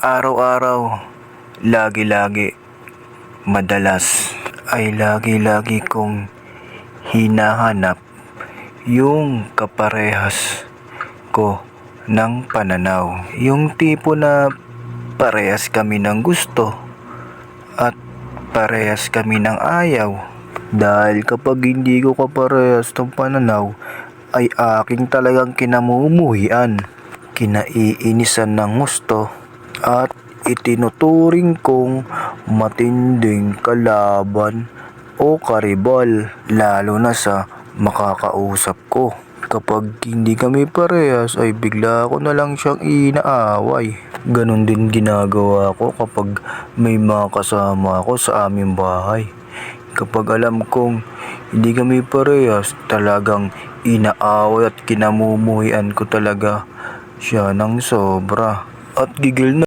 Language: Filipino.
Araw-araw, lagi-lagi, madalas ay lagi-lagi kong hinahanap yung kaparehas ko ng pananaw. Yung tipo na parehas kami ng gusto at parehas kami ng ayaw. Dahil kapag hindi ko kaparehas ng pananaw, ay aking talagang kinamumuhian, kinaiinisan ng gusto, at itinuturing kong matinding kalaban o karibal, lalo na sa makakausap ko. Kapag hindi kami parehas ay bigla ko na lang siyang inaaway. Ganon din ginagawa ko kapag may mga kasama ako sa aming bahay. Kapag alam kong hindi kami parehas, talagang inaaway at kinamumuhian ko talaga siya ng sobra. At gigil na